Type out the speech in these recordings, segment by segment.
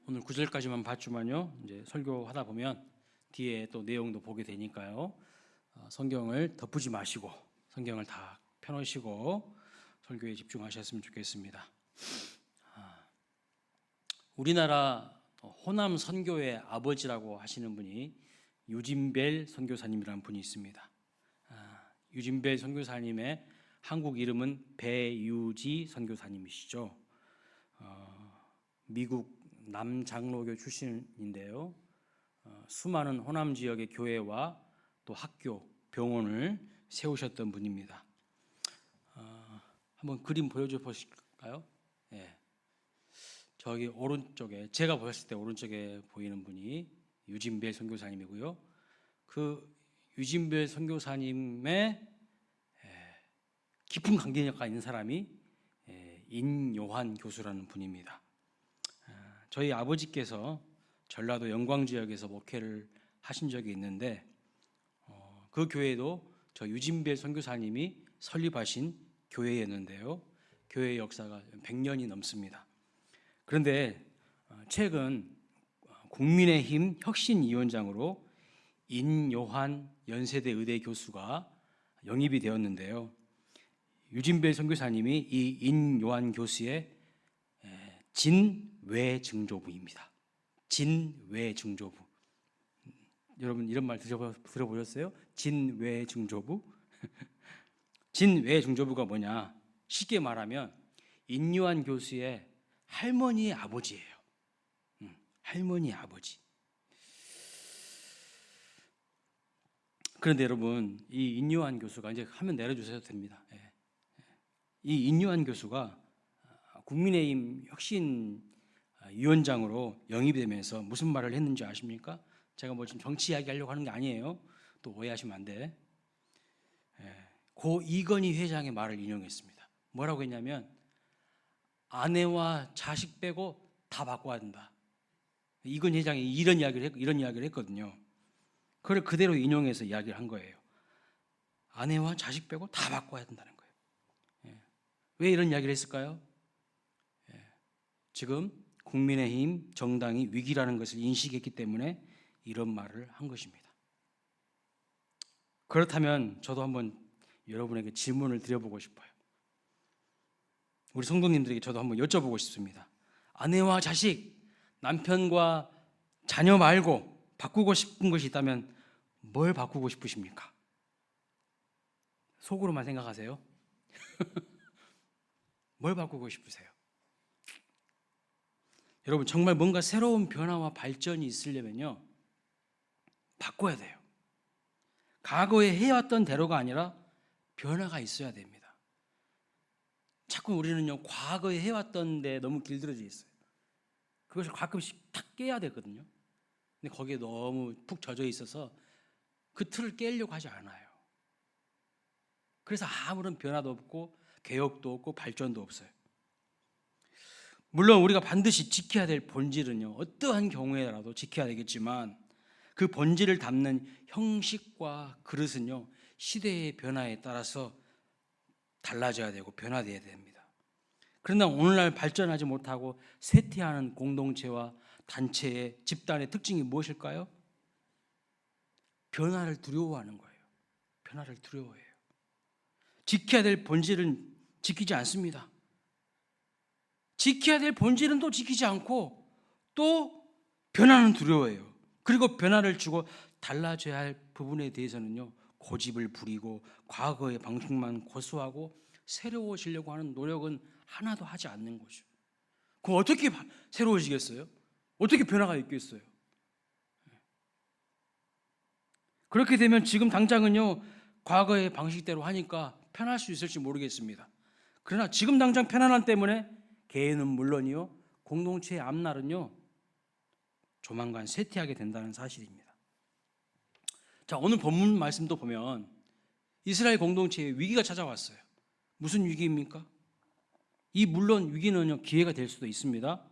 오늘 9절까지만 봤지만요. 이제 설교하다 보면 뒤에 또 내용도 보게 되니까요. 성경을 덮으지 마시고 성경을 다 펴놓으시고 설교에 집중하셨으면 좋겠습니다. 우리나라 호남 선교의 아버지라고 하시는 분이 유진벨 선교사님이라는 분이 있습니다. 유진벨 선교사님의 한국 이름은 배유지 선교사님이시죠. 미국 남장로교 출신인데요. 수많은 호남 지역의 교회와 또 학교, 병원을 세우셨던 분입니다. 한번 그림 보여줘 보실까요? 예. 저기 오른쪽에, 제가 보셨을 때 오른쪽에 보이는 분이 유진벨 선교사님이고요. 그 유진벨 선교사님의 깊은 관계가 있는 사람이 인요한 교수라는 분입니다. 저희 아버지께서 전라도 영광 지역에서 목회를 하신 적이 있는데 그 교회도 저 유진벨 선교사님이 설립하신 교회였는데요. 교회의 역사가 100년이 넘습니다. 그런데 최근 국민의힘 혁신위원장으로 인요한 연세대 의대 교수가 영입이 되었는데요. 유진벨 선교사님이 이 인요한 교수의 진외증조부입니다. 진외증조부. 여러분 이런 말 들어보셨어요? 진외증조부? 진외증조부가 뭐냐? 쉽게 말하면 인요한 교수의 할머니의 아버지예요. 할머니의 아버지. 그런데 여러분 이 인요한 교수가 이제 화면 내려주셔도 됩니다. 이 인요한 교수가 국민의힘 혁신위원장으로 영입이 되면서 무슨 말을 했는지 아십니까? 제가 뭐 지금 정치 이야기 하려고 하는 게 아니에요. 또 오해하시면 안 돼. 고 이건희 회장의 말을 인용했습니다. 뭐라고 했냐면 아내와 자식 빼고 다 바꿔야 된다. 이건희 회장이 이런 이야기를 했거든요. 그걸 그대로 인용해서 이야기를 한 거예요. 아내와 자식 빼고 다 바꿔야 된다는 거예요. 왜 이런 이야기를 했을까요? 지금 국민의힘 정당이 위기라는 것을 인식했기 때문에 이런 말을 한 것입니다. 그렇다면 저도 한번 여러분에게 질문을 드려보고 싶어요. 우리 성도님들에게 저도 한번 여쭤보고 싶습니다. 아내와 자식, 남편과 자녀 말고 바꾸고 싶은 것이 있다면 뭘 바꾸고 싶으십니까? 속으로만 생각하세요. 뭘 바꾸고 싶으세요? 여러분 정말 뭔가 새로운 변화와 발전이 있으려면요 바꿔야 돼요. 과거에 해왔던 대로가 아니라 변화가 있어야 됩니다. 자꾸 우리는요 과거에 해왔던 데 너무 길들여져 있어요. 그것을 가끔씩 탁 깨야 되거든요. 근데 거기에 너무 푹 젖어 있어서 그 틀을 깨려고 하지 않아요. 그래서 아무런 변화도 없고 개혁도 없고 발전도 없어요. 물론 우리가 반드시 지켜야 될 본질은요 어떠한 경우에라도 지켜야 되겠지만 그 본질을 담는 형식과 그릇은요 시대의 변화에 따라서 달라져야 되고 변화되어야 됩니다. 그러나 오늘날 발전하지 못하고 쇠퇴하는 공동체와 단체의 집단의 특징이 무엇일까요? 변화를 두려워하는 거예요. 변화를 두려워해요. 지켜야 될 본질은 지키지 않습니다. 지켜야 될 본질은 또 지키지 않고 또 변화는 두려워해요. 그리고 변화를 주고 달라져야 할 부분에 대해서는요 고집을 부리고 과거의 방식만 고수하고 새로워지려고 하는 노력은 하나도 하지 않는 거죠. 그럼 어떻게 새로워지겠어요? 어떻게 변화가 있겠어요? 그렇게 되면 지금 당장은요 과거의 방식대로 하니까 편할 수 있을지 모르겠습니다. 그러나 지금 당장 편안함 때문에 개인은 물론이요 공동체의 앞날은요 조만간 쇠퇴하게 된다는 사실입니다. 자, 오늘 본문 말씀도 보면 이스라엘 공동체에 위기가 찾아왔어요. 무슨 위기입니까? 물론 위기는요 기회가 될 수도 있습니다.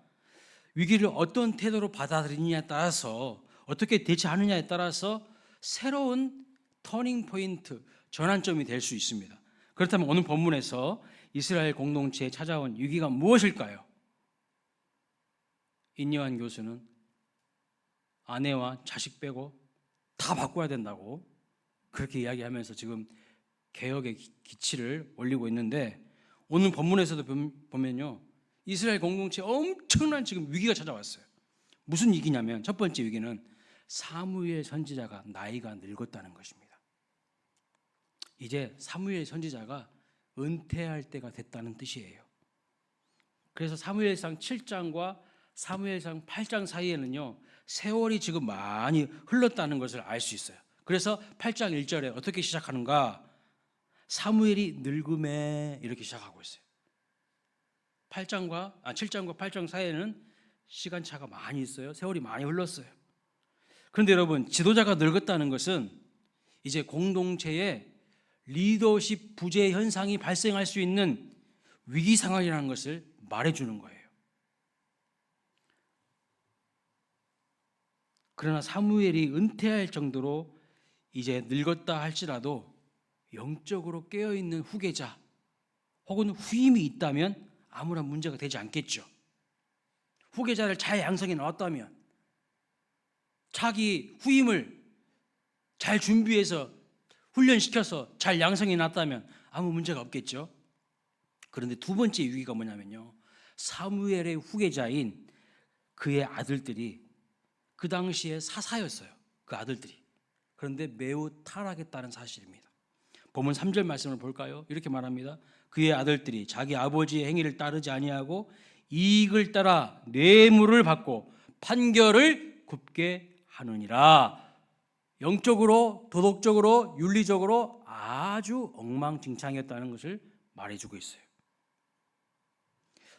위기를 어떤 태도로 받아들이느냐에 따라서 어떻게 대처하느냐에 따라서 새로운 터닝 포인트, 전환점이 될 수 있습니다. 그렇다면 오늘 본문에서 이스라엘 공동체에 찾아온 위기가 무엇일까요? 인요한 교수는 아내와 자식 빼고 다 바꿔야 된다고 그렇게 이야기하면서 지금 개혁의 기치를 올리고 있는데, 오늘 본문에서도 보면요, 이스라엘 공동체에 엄청난 지금 위기가 찾아왔어요. 무슨 위기냐면, 첫 번째 위기는 사무엘 선지자가 나이가 늙었다는 것입니다. 이제 사무엘 선지자가 은퇴할 때가 됐다는 뜻이에요. 그래서 사무엘상 7장과 사무엘상 8장 사이에는요, 세월이 지금 많이 흘렀다는 것을 알 수 있어요. 그래서 8장 1절에 어떻게 시작하는가? 사무엘이 늙음에 이렇게 시작하고 있어요. 7장과 8장 사이에는 시간차가 많이 있어요. 세월이 많이 흘렀어요. 그런데 여러분, 지도자가 늙었다는 것은 이제 공동체에 리더십 부재 현상이 발생할 수 있는 위기 상황이라는 것을 말해주는 거예요. 그러나 사무엘이 은퇴할 정도로 이제 늙었다 할지라도 영적으로 깨어있는 후계자 혹은 후임이 있다면 아무런 문제가 되지 않겠죠. 후계자를 잘 양성해 놨다면, 자기 후임을 잘 준비해서 훈련시켜서 잘 양성해 놨다면 아무 문제가 없겠죠. 그런데 두 번째 위기가 뭐냐면요, 사무엘의 후계자인 그의 아들들이 그 당시에 사사였어요. 그 아들들이. 그런데 매우 타락했다는 사실입니다. 본문 3절 말씀을 볼까요? 이렇게 말합니다. 그의 아들들이 자기 아버지의 행위를 따르지 아니하고 이익을 따라 뇌물을 받고 판결을 굽게 하느니라. 영적으로, 도덕적으로, 윤리적으로 아주 엉망진창이었다는 것을 말해주고 있어요.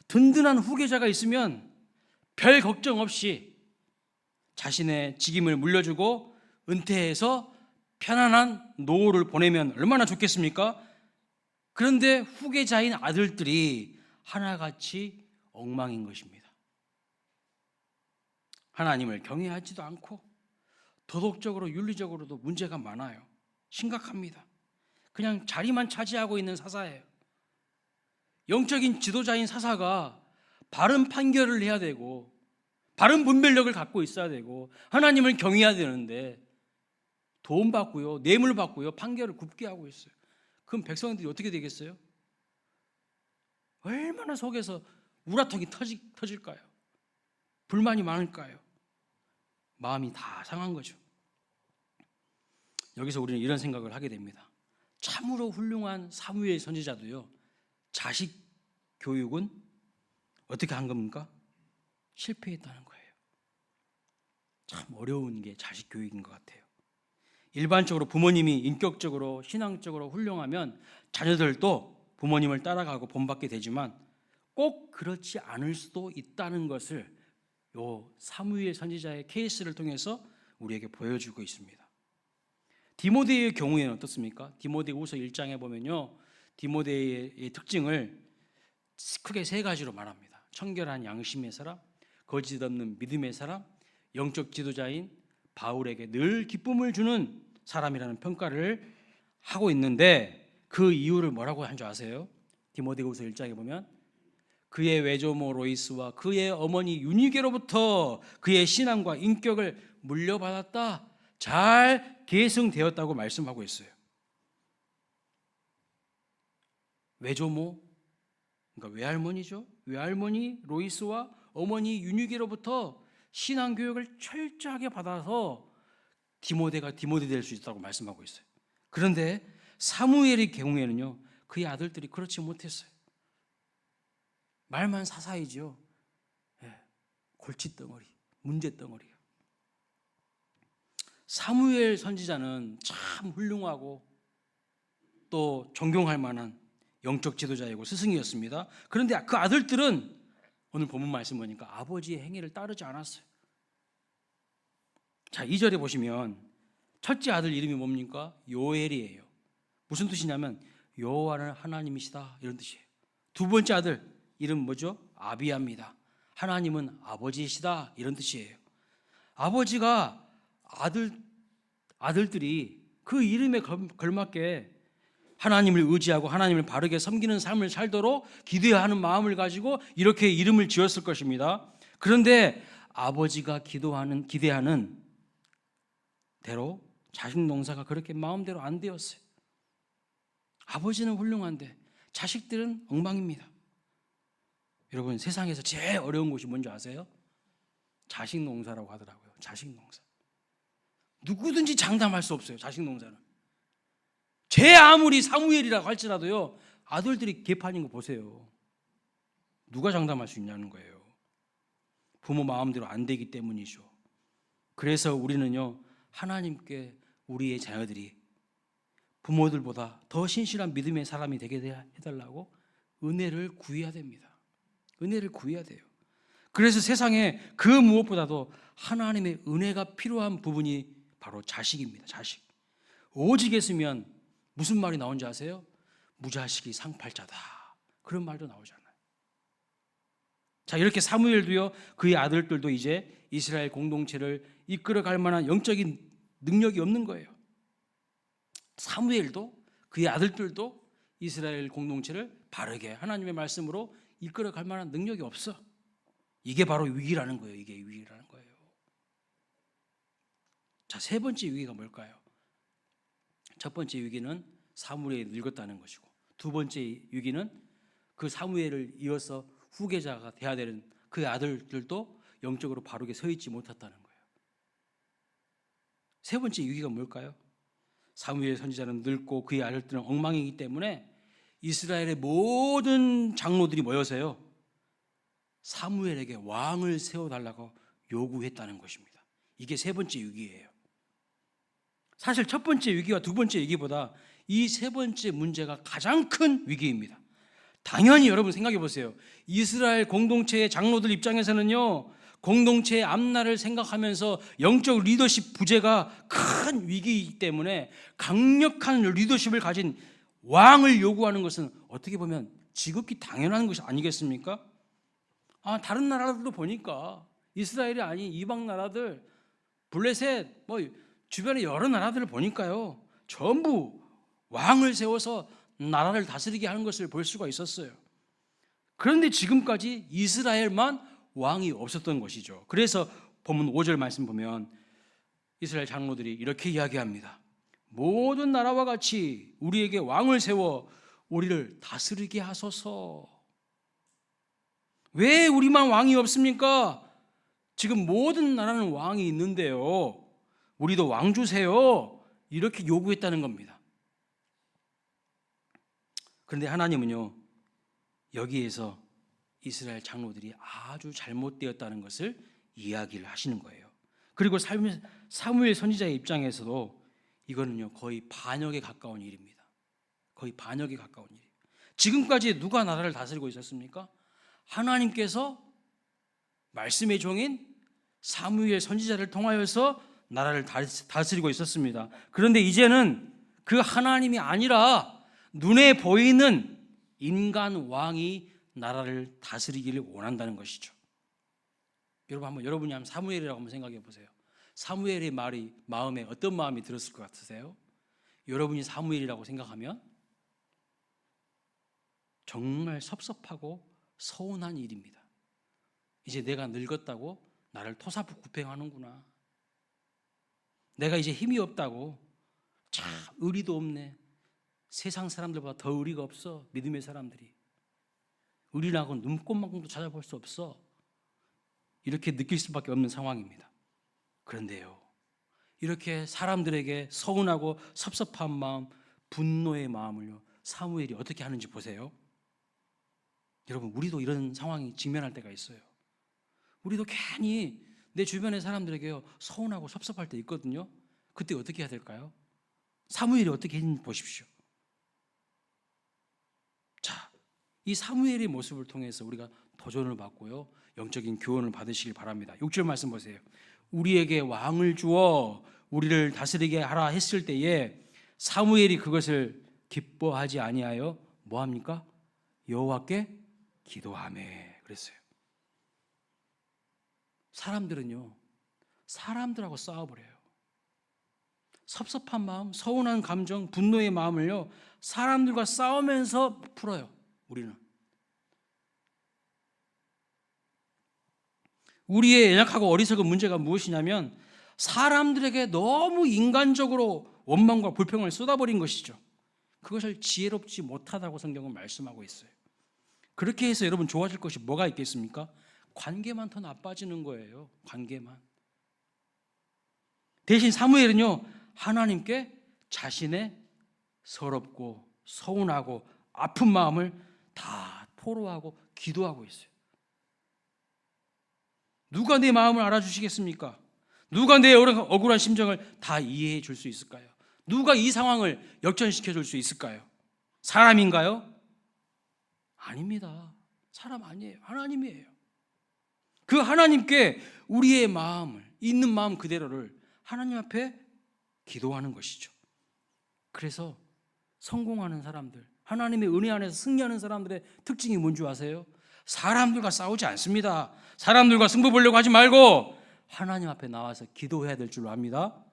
든든한 후계자가 있으면 별 걱정 없이 자신의 직임을 물려주고 은퇴해서 편안한 노후를 보내면 얼마나 좋겠습니까? 그런데 후계자인 아들들이 하나같이 엉망인 것입니다. 하나님을 경외하지도 않고 도덕적으로 윤리적으로도 문제가 많아요. 심각합니다. 그냥 자리만 차지하고 있는 사사예요. 영적인 지도자인 사사가 바른 판결을 해야 되고 바른 분별력을 갖고 있어야 되고 하나님을 경외해야 되는데 돈 받고요, 뇌물 받고요, 판결을 굽게 하고 있어요. 그럼 백성들이 어떻게 되겠어요? 얼마나 속에서 우라통이 터질까요? 불만이 많을까요? 마음이 다 상한 거죠. 여기서 우리는 이런 생각을 하게 됩니다. 참으로 훌륭한 사무엘 선지자도요, 자식 교육은 어떻게 한 겁니까? 실패했다는 거예요. 참 어려운 게 자식 교육인 것 같아요. 일반적으로 부모님이 인격적으로 신앙적으로 훌륭하면 자녀들도 부모님을 따라가고 본받게 되지만 꼭 그렇지 않을 수도 있다는 것을 요 사무엘 선지자의 케이스를 통해서 우리에게 보여주고 있습니다. 디모데의 경우에는 어떻습니까? 디모데후서 1장에 보면요, 디모데의 특징을 크게 세 가지로 말합니다. 청결한 양심의 사람, 거짓 없는 믿음의 사람, 영적 지도자인 바울에게 늘 기쁨을 주는 사람이라는 평가를 하고 있는데, 그 이유를 뭐라고 한 줄 아세요? 디모데후서 1장에 보면 그의 외조모 로이스와 그의 어머니 유니게로부터 그의 신앙과 인격을 물려받았다, 잘 계승되었다고 말씀하고 있어요. 외조모, 그러니까 외할머니죠. 외할머니 로이스와 어머니 유니게로부터 신앙 교육을 철저하게 받아서 디모데가 디모데 될 수 있다고 말씀하고 있어요. 그런데 사무엘의 경우에는요, 그의 아들들이 그렇지 못했어요. 말만 사사이죠. 골칫덩어리, 문제덩어리요. 사무엘 선지자는 참 훌륭하고 또 존경할 만한 영적 지도자이고 스승이었습니다. 그런데 그 아들들은 오늘 본문 말씀 보니까 아버지의 행위를 따르지 않았어요. 자, 2절에 보시면 첫째 아들 이름이 뭡니까? 요엘이에요. 무슨 뜻이냐면 여호와는 하나님이시다, 이런 뜻이에요. 두 번째 아들 이름 뭐죠? 아비야입니다. 하나님은 아버지이시다, 이런 뜻이에요. 아버지가 아들들이 그 이름에 걸맞게 하나님을 의지하고 하나님을 바르게 섬기는 삶을 살도록 기도해야 하는 마음을 가지고 이렇게 이름을 지었을 것입니다. 그런데 아버지가 기대하는 대로 자식 농사가 그렇게 마음대로 안 되었어요. 아버지는 훌륭한데 자식들은 엉망입니다. 여러분, 세상에서 제일 어려운 것이 뭔지 아세요? 자식 농사라고 하더라고요. 자식 농사. 누구든지 장담할 수 없어요. 자식 농사는. 제 아무리 사무엘이라고 할지라도요, 아들들이 개판인 거 보세요. 누가 장담할 수 있냐는 거예요. 부모 마음대로 안 되기 때문이죠. 그래서 우리는요, 하나님께 우리의 자녀들이 부모들보다 더 신실한 믿음의 사람이 되게 해달라고 은혜를 구해야 됩니다. 은혜를 구해야 돼요. 그래서 세상에 그 무엇보다도 하나님의 은혜가 필요한 부분이 바로 자식입니다. 자식. 오직 했으면 무슨 말이 나온지 아세요? 무자식이 상팔자다. 그런 말도 나오잖아요. 자, 이렇게 사무엘도요, 그의 아들들도 이제 이스라엘 공동체를 이끌어갈 만한 영적인 능력이 없는 거예요. 사무엘도 그의 아들들도 이스라엘 공동체를 바르게 하나님의 말씀으로 이끌어갈 만한 능력이 없어. 이게 바로 위기라는 거예요. 이게 위기라는 거예요. 자, 세 번째 위기가 뭘까요? 첫 번째 위기는 사무엘이 늙었다는 것이고, 두 번째 위기는 그 사무엘을 이어서 후계자가 돼야 되는 그의 아들들도 영적으로 바르게 서 있지 못했다는 거예요. 세 번째 위기가 뭘까요? 사무엘 선지자는 늙고 그의 아들들은 엉망이기 때문에 이스라엘의 모든 장로들이 모여서요, 사무엘에게 왕을 세워달라고 요구했다는 것입니다. 이게 세 번째 위기예요. 사실 첫 번째 위기와 두 번째 위기보다 이 세 번째 문제가 가장 큰 위기입니다. 당연히 여러분 생각해 보세요. 이스라엘 공동체의 장로들 입장에서는요, 공동체의 앞날을 생각하면서 영적 리더십 부재가 큰 위기이기 때문에 강력한 리더십을 가진 왕을 요구하는 것은 어떻게 보면 지극히 당연한 것이 아니겠습니까? 다른 나라들도 보니까 이스라엘이 아닌 이방 나라들, 블레셋, 주변의 여러 나라들을 보니까요, 전부 왕을 세워서 나라를 다스리게 하는 것을 볼 수가 있었어요. 그런데 지금까지 이스라엘만 왕이 없었던 것이죠. 그래서 본문 5절 말씀 보면 이스라엘 장로들이 이렇게 이야기합니다. 모든 나라와 같이 우리에게 왕을 세워 우리를 다스리게 하소서. 왜 우리만 왕이 없습니까? 지금 모든 나라는 왕이 있는데요, 우리도 왕 주세요. 이렇게 요구했다는 겁니다. 그런데 하나님은요, 여기에서 이스라엘 장로들이 아주 잘못되었다는 것을 이야기를 하시는 거예요. 그리고 사무엘 선지자의 입장에서도 이거는요, 거의 반역에 가까운 일입니다. 거의 반역에 가까운 일이에요. 지금까지 누가 나라를 다스리고 있었습니까? 하나님께서 말씀의 종인 사무엘 선지자를 통하여서 나라를 다스리고 있었습니다. 그런데 이제는 그 하나님이 아니라 눈에 보이는 인간 왕이 나라를 다스리기를 원한다는 것이죠. 여러분이 한번 사무엘이라고 한번 생각해 보세요. 사무엘의 마음에 어떤 마음이 들었을 것 같으세요? 여러분이 사무엘이라고 생각하면 정말 섭섭하고 서운한 일입니다. 이제 내가 늙었다고 나를 토사구팽하는구나. 내가 이제 힘이 없다고, 참 의리도 없네. 세상 사람들보다 더 의리가 없어. 믿음의 사람들이 의리라고 눈꽃만큼도 찾아볼 수 없어. 이렇게 느낄 수밖에 없는 상황입니다. 그런데요, 이렇게 사람들에게 서운하고 섭섭한 마음, 분노의 마음을요, 사무엘이 어떻게 하는지 보세요. 여러분, 우리도 이런 상황이 직면할 때가 있어요. 우리도 괜히 내 주변의 사람들에게요, 서운하고 섭섭할 때 있거든요. 그때 어떻게 해야 될까요? 사무엘이 어떻게 했는지 보십시오. 자, 이 사무엘의 모습을 통해서 우리가 도전을 받고요, 영적인 교훈을 받으시길 바랍니다. 6절 말씀 보세요. 우리에게 왕을 주어 우리를 다스리게 하라 했을 때에 사무엘이 그것을 기뻐하지 아니하여 뭐합니까? 여호와께 기도하매 그랬어요. 사람들은요, 사람들하고 싸워버려요. 섭섭한 마음, 서운한 감정, 분노의 마음을요, 사람들과 싸우면서 풀어요. 우리의 연약하고 어리석은 문제가 무엇이냐면 사람들에게 너무 인간적으로 원망과 불평을 쏟아버린 것이죠. 그것을 지혜롭지 못하다고 성경은 말씀하고 있어요. 그렇게 해서 여러분 좋아질 것이 뭐가 있겠습니까? 관계만 더 나빠지는 거예요. 관계만. 대신 사무엘은요, 하나님께 자신의 서럽고 서운하고 아픈 마음을 다 토로하고 기도하고 있어요. 누가 내 마음을 알아주시겠습니까? 누가 내 억울한 심정을 다 이해해 줄 수 있을까요? 누가 이 상황을 역전시켜 줄 수 있을까요? 사람인가요? 아닙니다. 사람 아니에요. 하나님이에요. 그 하나님께 우리의 마음을, 있는 마음 그대로를 하나님 앞에 기도하는 것이죠. 그래서 성공하는 사람들, 하나님의 은혜 안에서 승리하는 사람들의 특징이 뭔지 아세요? 사람들과 싸우지 않습니다. 사람들과 승부 보려고 하지 말고 하나님 앞에 나와서 기도해야 될 줄 압니다.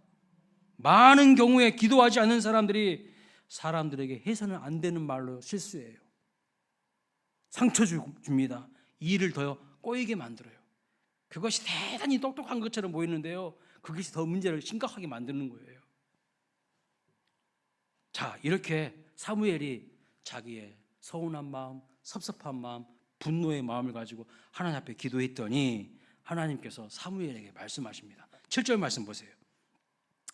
많은 경우에 기도하지 않는 사람들이 사람들에게 해서는 안 되는 말로 실수해요. 상처 줍니다. 일을 더 꼬이게 만들어요. 그것이 대단히 똑똑한 것처럼 보이는데요, 그것이 더 문제를 심각하게 만드는 거예요. 자, 이렇게 사무엘이 자기의 서운한 마음, 섭섭한 마음, 분노의 마음을 가지고 하나님 앞에 기도했더니 하나님께서 사무엘에게 말씀하십니다. 7절 말씀 보세요.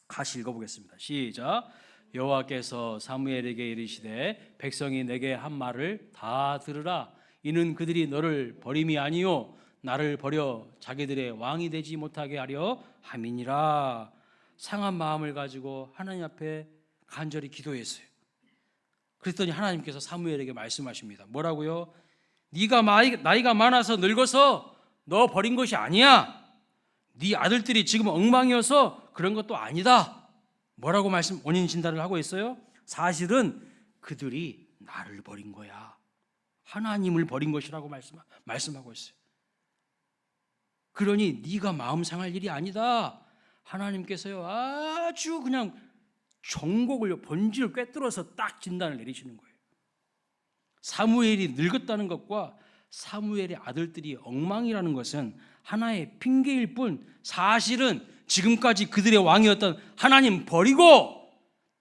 같이 읽어보겠습니다. 시작. 여호와께서 사무엘에게 이르시되 백성이 내게 한 말을 다 들으라. 이는 그들이 너를 버림이 아니요 나를 버려 자기들의 왕이 되지 못하게 하려 함이니라. 상한 마음을 가지고 하나님 앞에 간절히 기도했어요. 그랬더니 하나님께서 사무엘에게 말씀하십니다. 뭐라고요? 네가 나이가 많아서 늙어서 너 버린 것이 아니야. 네 아들들이 지금 엉망이어서 그런 것도 아니다. 뭐라고 원인 진단을 하고 있어요? 사실은 그들이 나를 버린 거야. 하나님을 버린 것이라고 말씀하고 있어요. 그러니 네가 마음 상할 일이 아니다. 하나님께서요, 아주 그냥 정곡을, 본질을 꿰뚫어서 딱 진단을 내리시는 거예요. 사무엘이 늙었다는 것과 사무엘의 아들들이 엉망이라는 것은 하나의 핑계일 뿐, 사실은 지금까지 그들의 왕이었던 하나님 버리고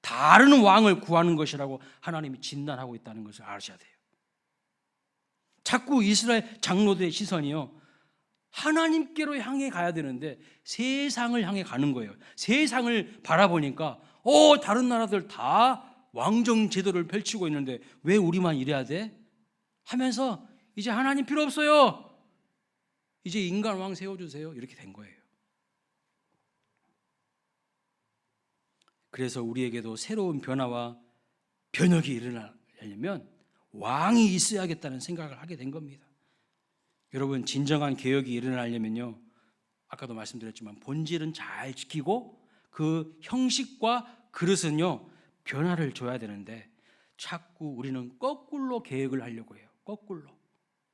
다른 왕을 구하는 것이라고 하나님이 진단하고 있다는 것을 아셔야 돼요. 자꾸 이스라엘 장로들의 시선이요, 하나님께로 향해 가야 되는데 세상을 향해 가는 거예요. 세상을 바라보니까 다른 나라들 다 왕정 제도를 펼치고 있는데 왜 우리만 이래야 돼? 하면서 이제 하나님 필요 없어요. 이제 인간 왕 세워주세요. 이렇게 된 거예요. 그래서 우리에게도 새로운 변화와 변혁이 일어나려면 왕이 있어야겠다는 생각을 하게 된 겁니다. 여러분, 진정한 개혁이 일어나려면요, 아까도 말씀드렸지만 본질은 잘 지키고 그 형식과 그릇은요 변화를 줘야 되는데 자꾸 우리는 거꾸로 개혁을 하려고 해요. 거꾸로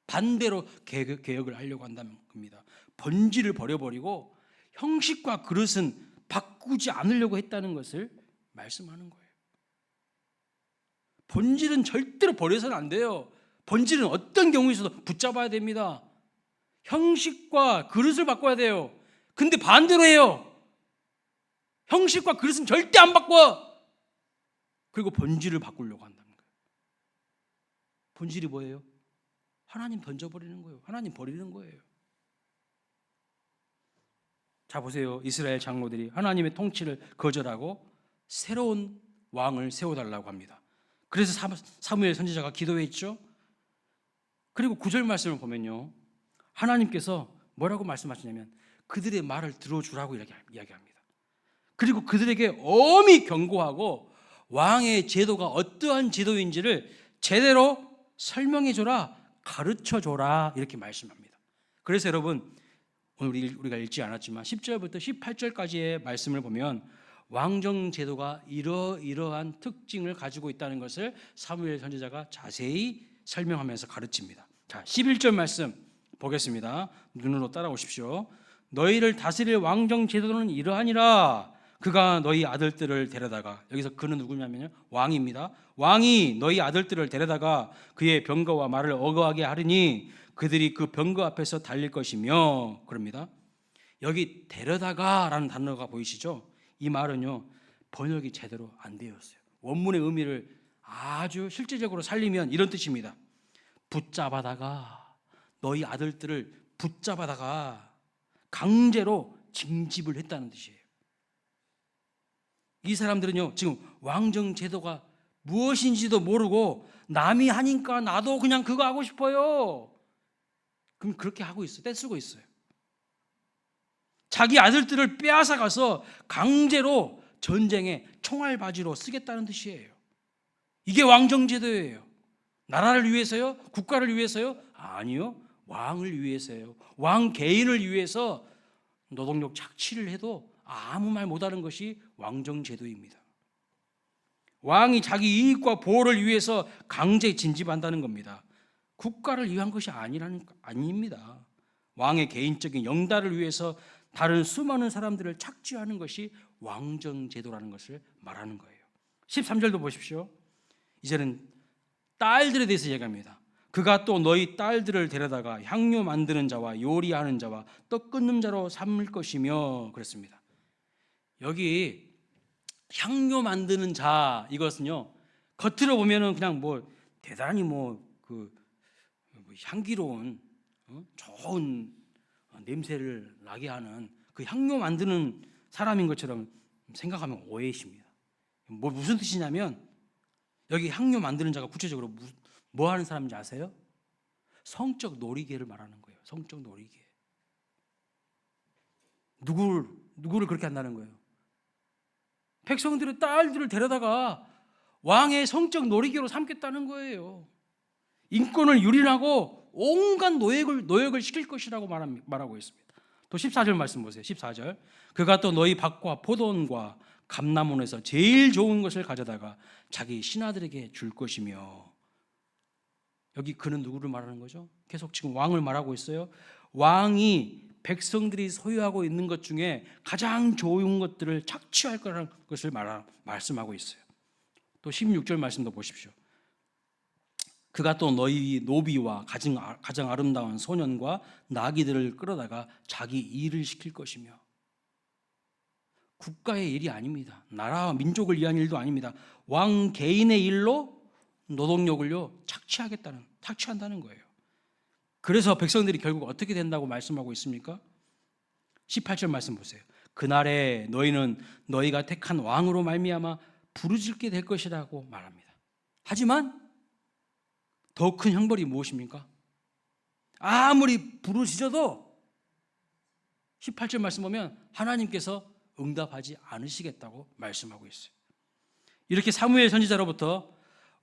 반대로 개혁을 하려고 한다는 겁니다. 본질을 버려버리고 형식과 그릇은 바꾸지 않으려고 했다는 것을 말씀하는 거예요. 본질은 절대로 버려서는 안 돼요. 본질은 어떤 경우에서도 붙잡아야 됩니다. 형식과 그릇을 바꿔야 돼요. 근데 반대로 해요. 형식과 그릇은 절대 안 바꿔. 그리고 본질을 바꾸려고 한다는 거예요. 본질이 뭐예요? 하나님 던져버리는 거예요. 하나님 버리는 거예요. 자, 보세요. 이스라엘 장로들이 하나님의 통치를 거절하고 새로운 왕을 세워달라고 합니다. 그래서 사무엘 선지자가 기도했죠. 그리고 9절 말씀을 보면요, 하나님께서 뭐라고 말씀하시냐면 그들의 말을 들어주라고 이야기합니다. 그리고 그들에게 엄히 경고하고 왕의 제도가 어떠한 제도인지를 제대로 설명해줘라, 가르쳐줘라, 이렇게 말씀합니다. 그래서 여러분, 오늘 우리가 읽지 않았지만 10절부터 18절까지의 말씀을 보면 왕정 제도가 이러이러한 특징을 가지고 있다는 것을 사무엘 선지자가 자세히 설명하면서 가르칩니다. 자, 11절 말씀 보겠습니다. 눈으로 따라오십시오. 너희를 다스릴 왕정 제도는 이러하니라. 그가 너희 아들들을 데려다가, 여기서 그는 누구냐면요, 왕입니다. 왕이 너희 아들들을 데려다가 그의 병거와 말을 어거하게 하리니 그들이 그 병거 앞에서 달릴 것이며, 그럽니다. 여기 데려다가라는 단어가 보이시죠? 이 말은요, 번역이 제대로 안 되었어요. 원문의 의미를 아주 실제적으로 살리면 이런 뜻입니다. 붙잡아다가, 너희 아들들을 붙잡아다가 강제로 징집을 했다는 뜻이에요. 이 사람들은요, 지금 왕정 제도가 무엇인지도 모르고 남이 하니까 나도 그냥 그거 하고 싶어요. 그럼 그렇게 하고 있어요. 떼쓰고 있어요. 자기 아들들을 빼앗아 가서 강제로 전쟁에 총알바지로 쓰겠다는 뜻이에요. 이게 왕정제도예요. 나라를 위해서요? 국가를 위해서요? 아니요. 왕을 위해서요. 왕 개인을 위해서 노동력 착취를 해도 아무 말 못하는 것이 왕정제도입니다. 왕이 자기 이익과 보호를 위해서 강제 진집한다는 겁니다. 국가를 위한 것이 아닙니다. 왕의 개인적인 영달을 위해서 다른 수많은 사람들을 착취하는 것이 왕정제도라는 것을 말하는 거예요. 13절도 보십시오. 이제는 딸들에 대해서 얘기합니다. 그가 또 너희 딸들을 데려다가 향료 만드는 자와 요리하는 자와 떡 끓는 자로 삼을 것이며, 그랬습니다. 여기 향료 만드는 자, 이것은요, 겉으로 보면은 그냥 대단히 향기로운 좋은 냄새를 나게 하는 그 향료 만드는 사람인 것처럼 생각하면 오해이십니다. 무슨 뜻이냐면, 여기 향료 만드는 자가 구체적으로 뭐 하는 사람인지 아세요? 성적 놀이개를 말하는 거예요. 성적 놀이개. 누구를 그렇게 한다는 거예요? 백성들의 딸들을 데려다가 왕의 성적 놀이개로 삼겠다는 거예요. 인권을 유린하고 온갖 노역을 시킬 것이라고 말하고 있습니다. 또 14절 말씀 보세요. 14절. 그가 또 너희 밭과 포도원과 감람원에서 제일 좋은 것을 가져다가 자기 신하들에게 줄 것이며, 여기 그는 누구를 말하는 거죠? 계속 지금 왕을 말하고 있어요. 왕이 백성들이 소유하고 있는 것 중에 가장 좋은 것들을 착취할 거라는 것을 말씀하고 있어요. 또 16절 말씀도 보십시오. 그가 또 너희 노비와 가장 아름다운 소년과 나귀들을 끌어다가 자기 일을 시킬 것이며, 국가의 일이 아닙니다. 나라와 민족을 위한 일도 아닙니다. 왕 개인의 일로 노동력을요 착취한다는 거예요. 그래서 백성들이 결국 어떻게 된다고 말씀하고 있습니까? 18절 말씀 보세요. 그날에 너희는 너희가 택한 왕으로 말미암아 부르짖게 될 것이라고 말합니다. 하지만 더 큰 형벌이 무엇입니까? 아무리 부르짖어도 18절 말씀 보면 하나님께서 응답하지 않으시겠다고 말씀하고 있어요. 이렇게 사무엘 선지자로부터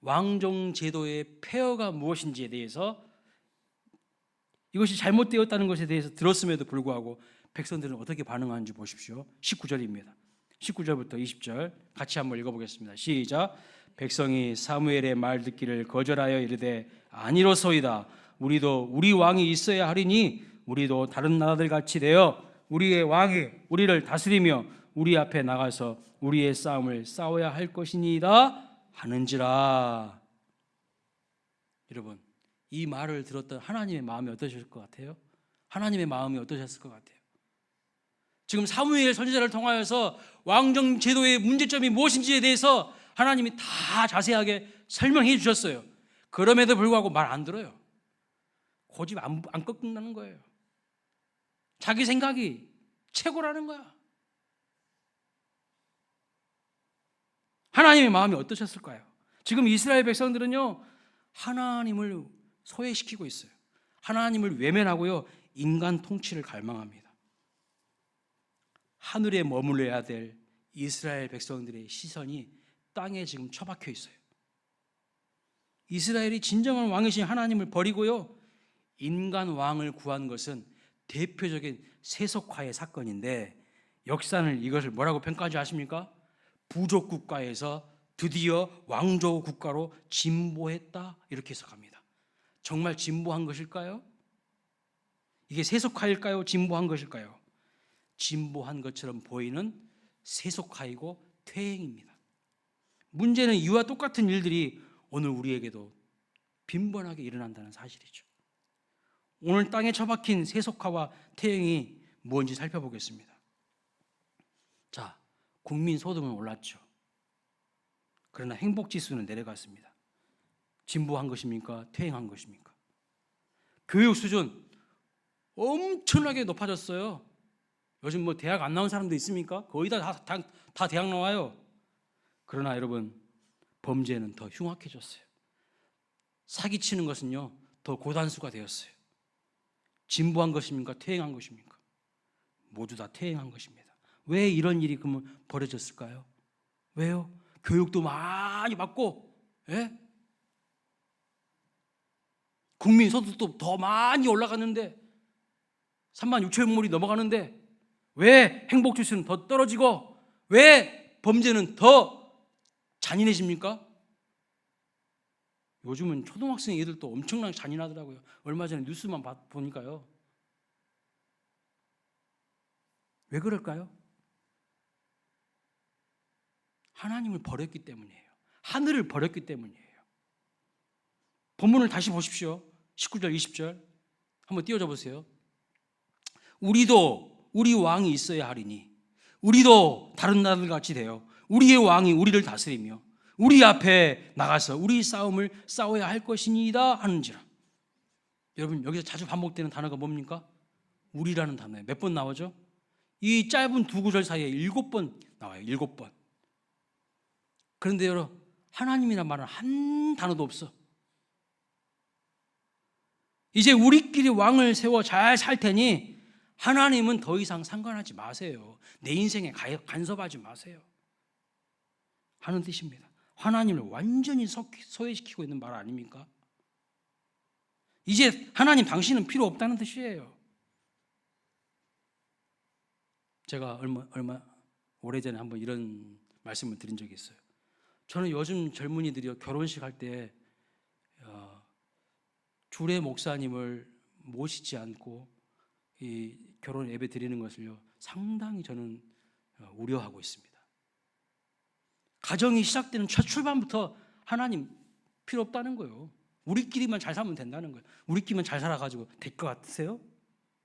왕정 제도의 폐허가 무엇인지에 대해서, 이것이 잘못되었다는 것에 대해서 들었음에도 불구하고 백성들은 어떻게 반응하는지 보십시오. 19절입니다. 19절부터 20절 같이 한번 읽어보겠습니다. 시작. 백성이 사무엘의 말 듣기를 거절하여 이르되 아니로소이다. 우리도 우리 왕이 있어야 하리니 우리도 다른 나라들 같이 되어 우리의 왕이 우리를 다스리며 우리 앞에 나가서 우리의 싸움을 싸워야 할 것이니이다 하는지라. 여러분, 이 말을 들었던 하나님의 마음이 어떠셨을 것 같아요? 하나님의 마음이 어떠셨을 것 같아요? 지금 사무엘 선지자를 통하여서 왕정 제도의 문제점이 무엇인지에 대해서 하나님이 다 자세하게 설명해 주셨어요. 그럼에도 불구하고 말 안 들어요. 고집 안 꺾는다는 거예요. 자기 생각이 최고라는 거야. 하나님의 마음이 어떠셨을까요? 지금 이스라엘 백성들은요, 하나님을 소외시키고 있어요. 하나님을 외면하고요, 인간 통치를 갈망합니다. 하늘에 머물러야 될 이스라엘 백성들의 시선이 땅에 지금 처박혀 있어요. 이스라엘이 진정한 왕이신 하나님을 버리고요, 인간 왕을 구한 것은 대표적인 세속화의 사건인데, 역사는 이것을 뭐라고 평가하지 아십니까? 부족 국가에서 드디어 왕조 국가로 진보했다, 이렇게 해석합니다. 정말 진보한 것일까요? 이게 세속화일까요? 진보한 것일까요? 진보한 것처럼 보이는 세속화이고 퇴행입니다. 문제는 이와 똑같은 일들이 오늘 우리에게도 빈번하게 일어난다는 사실이죠. 오늘 땅에 처박힌 세속화와 퇴행이 뭔지 살펴보겠습니다. 자, 국민 소득은 올랐죠. 그러나 행복지수는 내려갔습니다. 진보한 것입니까? 퇴행한 것입니까? 교육 수준 엄청나게 높아졌어요. 요즘 뭐 대학 안 나온 사람도 있습니까? 거의 다 대학 나와요. 그러나 여러분, 범죄는 더 흉악해졌어요. 사기치는 것은요 더 고단수가 되었어요. 진보한 것입니까? 퇴행한 것입니까? 모두 다 퇴행한 것입니다. 왜 이런 일이 그러면 벌어졌을까요? 왜요? 교육도 많이 받고, 예? 국민 소득도 더 많이 올라가는데 3만 6천억물이 넘어가는데 왜 행복지수는 더 떨어지고 왜 범죄는 더 잔인해집니까? 요즘은 초등학생 애들도 엄청나게 잔인하더라고요. 얼마 전에 뉴스만 보니까요. 왜 그럴까요? 하나님을 버렸기 때문이에요. 하늘을 버렸기 때문이에요. 본문을 다시 보십시오. 19절 20절 한번 띄워줘 보세요. 우리도 우리 왕이 있어야 하리니 우리도 다른 나라들 같이 되어 우리의 왕이 우리를 다스리며 우리 앞에 나가서 우리 싸움을 싸워야 할 것이니이다 하는지라. 여러분, 여기서 자주 반복되는 단어가 뭡니까? 우리라는 단어예요. 몇 번 나오죠? 이 짧은 두 구절 사이에 7번 나와요. 7번. 그런데 여러분, 하나님이란 말은 한 단어도 없어. 이제 우리끼리 왕을 세워 잘 살 테니 하나님은 더 이상 상관하지 마세요. 내 인생에 간섭하지 마세요 하는 뜻입니다. 하나님을 완전히 소외시키고 있는 말 아닙니까? 이제 하나님 당신은 필요 없다는 뜻이에요. 제가 얼마 오래전에 한번 이런 말씀을 드린 적이 있어요. 저는 요즘 젊은이들이 결혼식 할 때 주례 목사님을 모시지 않고 이 결혼 예배 드리는 것을요 상당히 저는 우려하고 있습니다. 가정이 시작되는 첫 출발부터 하나님 필요 없다는 거예요. 우리끼리만 잘 살면 된다는 거예요. 우리끼리만 잘 살아가지고 될 것 같으세요?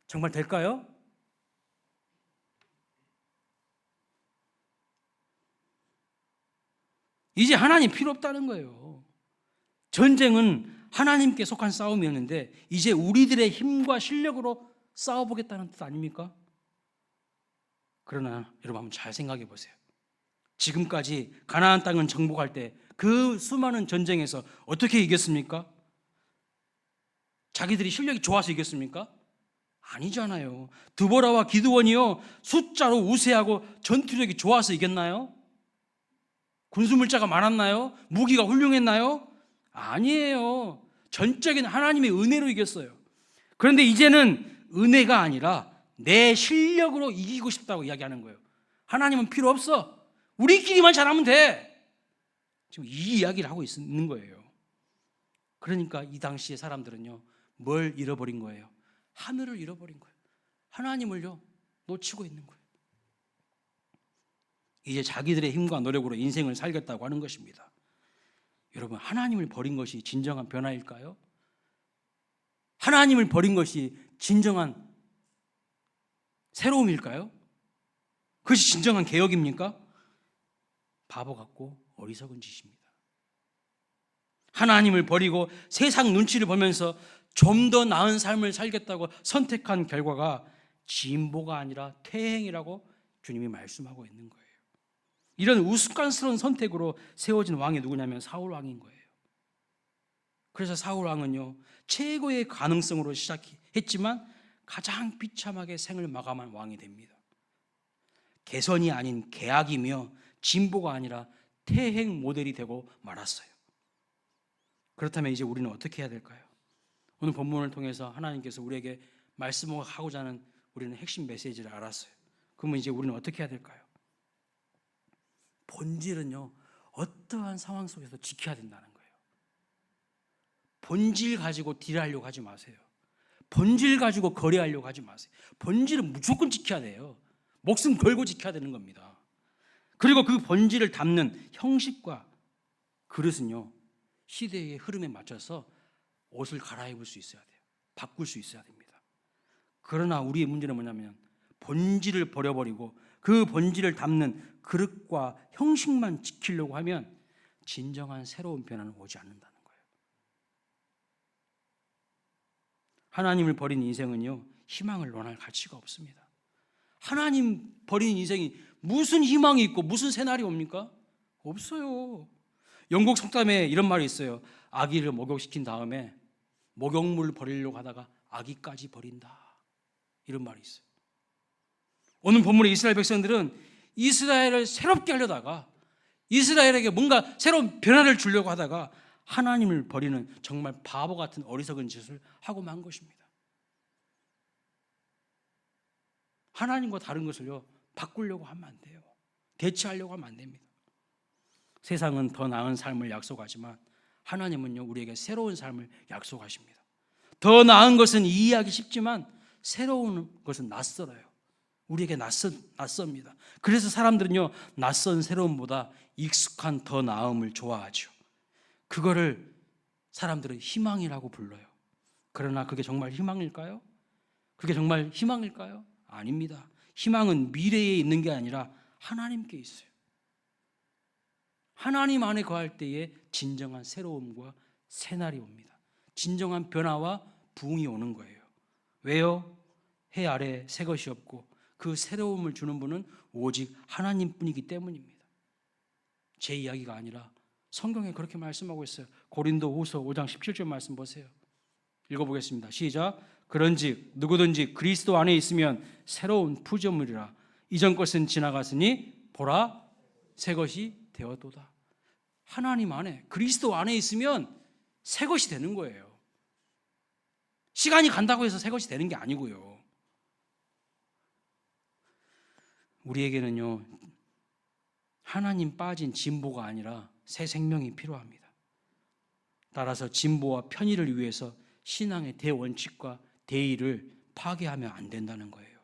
정말 될까요? 이제 하나님 필요 없다는 거예요. 전쟁은 하나님께 속한 싸움이었는데 이제 우리들의 힘과 실력으로 싸워보겠다는 뜻 아닙니까? 그러나 여러분 한번 잘 생각해 보세요. 지금까지 가나안 땅을 정복할 때 그 수많은 전쟁에서 어떻게 이겼습니까? 자기들이 실력이 좋아서 이겼습니까? 아니잖아요. 드보라와 기드원이요 숫자로 우세하고 전투력이 좋아서 이겼나요? 군수물자가 많았나요? 무기가 훌륭했나요? 아니에요. 전적인 하나님의 은혜로 이겼어요. 그런데 이제는 은혜가 아니라 내 실력으로 이기고 싶다고 이야기하는 거예요. 하나님은 필요 없어. 우리끼리만 잘하면 돼. 지금 이 이야기를 하고 있는 거예요. 그러니까 이 당시의 사람들은요 뭘 잃어버린 거예요? 하늘을 잃어버린 거예요. 하나님을요 놓치고 있는 거예요. 이제 자기들의 힘과 노력으로 인생을 살겠다고 하는 것입니다. 여러분, 하나님을 버린 것이 진정한 변화일까요? 하나님을 버린 것이 진정한 새로움일까요? 그것이 진정한 개혁입니까? 바보 같고 어리석은 짓입니다. 하나님을 버리고 세상 눈치를 보면서 좀 더 나은 삶을 살겠다고 선택한 결과가 진보가 아니라 퇴행이라고 주님이 말씀하고 있는 거예요. 이런 우스꽝스러운 선택으로 세워진 왕이 누구냐면 사울 왕인 거예요. 그래서 사울 왕은요 최고의 가능성으로 시작했지만 가장 비참하게 생을 마감한 왕이 됩니다. 개선이 아닌 개악이며 진보가 아니라 퇴행 모델이 되고 말았어요. 그렇다면 이제 우리는 어떻게 해야 될까요? 오늘 본문을 통해서 하나님께서 우리에게 말씀하고자 하는 우리는 핵심 메시지를 알았어요. 그러면 이제 우리는 어떻게 해야 될까요? 본질은요 어떠한 상황 속에서 지켜야 된다는 거예요. 본질 가지고 딜하려고 하지 마세요. 본질 가지고 거래하려고 하지 마세요. 본질은 무조건 지켜야 돼요. 목숨 걸고 지켜야 되는 겁니다. 그리고 그 본질을 담는 형식과 그릇은요, 시대의 흐름에 맞춰서 옷을 갈아입을 수 있어야 돼요. 바꿀 수 있어야 됩니다. 그러나 우리의 문제는 뭐냐면 본질을 버려버리고 그 본질을 담는 그릇과 형식만 지키려고 하면 진정한 새로운 변화는 오지 않는다는 거예요. 하나님을 버린 인생은요, 희망을 논할 가치가 없습니다. 하나님 버린 인생이 무슨 희망이 있고 무슨 새날이 옵니까? 없어요. 영국 속담에 이런 말이 있어요. 아기를 목욕시킨 다음에 목욕물 버리려고 하다가 아기까지 버린다, 이런 말이 있어요. 오늘 본문의 이스라엘 백성들은 이스라엘을 새롭게 하려다가 이스라엘에게 뭔가 새로운 변화를 주려고 하다가 하나님을 버리는 정말 바보 같은 어리석은 짓을 하고 만 것입니다. 하나님과 다른 것을요, 바꾸려고 하면 안 돼요. 대체하려고 하면 안 됩니다. 세상은 더 나은 삶을 약속하지만 하나님은요, 우리에게 새로운 삶을 약속하십니다. 더 나은 것은 이해하기 쉽지만 새로운 것은 낯설어요. 우리에게 낯섭니다. 그래서 사람들은요, 낯선 새로움보다 익숙한 더 나음을 좋아하죠. 그거를 사람들은 희망이라고 불러요. 그러나 그게 정말 희망일까요? 그게 정말 희망일까요? 아닙니다. 희망은 미래에 있는 게 아니라 하나님께 있어요. 하나님 안에 거할 때에 진정한 새로움과 새날이 옵니다. 진정한 변화와 부흥이 오는 거예요. 왜요? 해 아래 새 것이 없고 그 새로움을 주는 분은 오직 하나님뿐이기 때문입니다. 제 이야기가 아니라 성경에 그렇게 말씀하고 있어요. 고린도후서 5장 17절 말씀 보세요. 읽어보겠습니다. 시작. 그런즉 누구든지 그리스도 안에 있으면 새로운 피조물이라. 이전 것은 지나갔으니 보라 새 것이 되었도다. 하나님 안에, 그리스도 안에 있으면 새 것이 되는 거예요. 시간이 간다고 해서 새 것이 되는 게 아니고요. 우리에게는요, 하나님 빠진 진보가 아니라 새 생명이 필요합니다. 따라서 진보와 편의를 위해서 신앙의 대원칙과 대의를 파괴하면 안 된다는 거예요.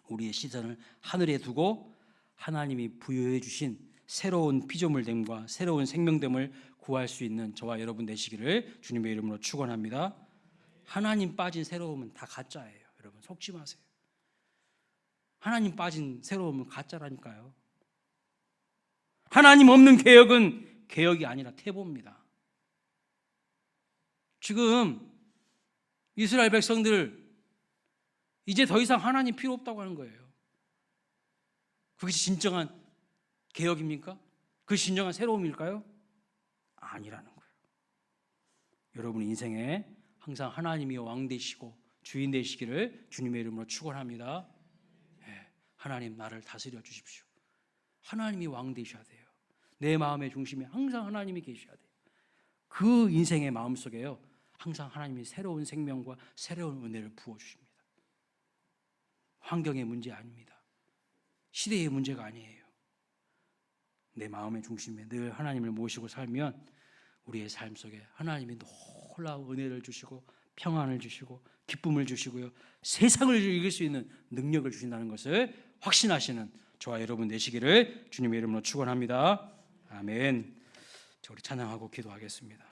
우리의 시선을 하늘에 두고 하나님이 부여해 주신 새로운 피조물됨과 새로운 생명됨을 구할 수 있는 저와 여러분 되시기를 주님의 이름으로 축원합니다. 하나님 빠진 새로움은 다 가짜예요. 여러분 속지 마세요. 하나님 빠진 새로움은 가짜라니까요. 하나님 없는 개혁은 개혁이 아니라 퇴보입니다. 지금 이스라엘 백성들 이제 더 이상 하나님 필요 없다고 하는 거예요. 그것이 진정한 개혁입니까? 그것이 진정한 새로움일까요? 아니라는 거예요. 여러분 인생에 항상 하나님이 왕 되시고 주인 되시기를 주님의 이름으로 축원합니다. 하나님 나를 다스려 주십시오. 하나님이 왕 되셔야 돼요. 내 마음의 중심에 항상 하나님이 계셔야 돼요. 그 인생의 마음속에요, 항상 하나님이 새로운 생명과 새로운 은혜를 부어주십니다. 환경의 문제 아닙니다. 시대의 문제가 아니에요. 내 마음의 중심에 늘 하나님을 모시고 살면 우리의 삶 속에 하나님이 놀라운 은혜를 주시고 평안을 주시고 기쁨을 주시고요, 세상을 이길 수 있는 능력을 주신다는 것을 확신하시는 저와 여러분 되시기를 주님의 이름으로 축원합니다. 아멘. 우리 찬양하고 기도하겠습니다.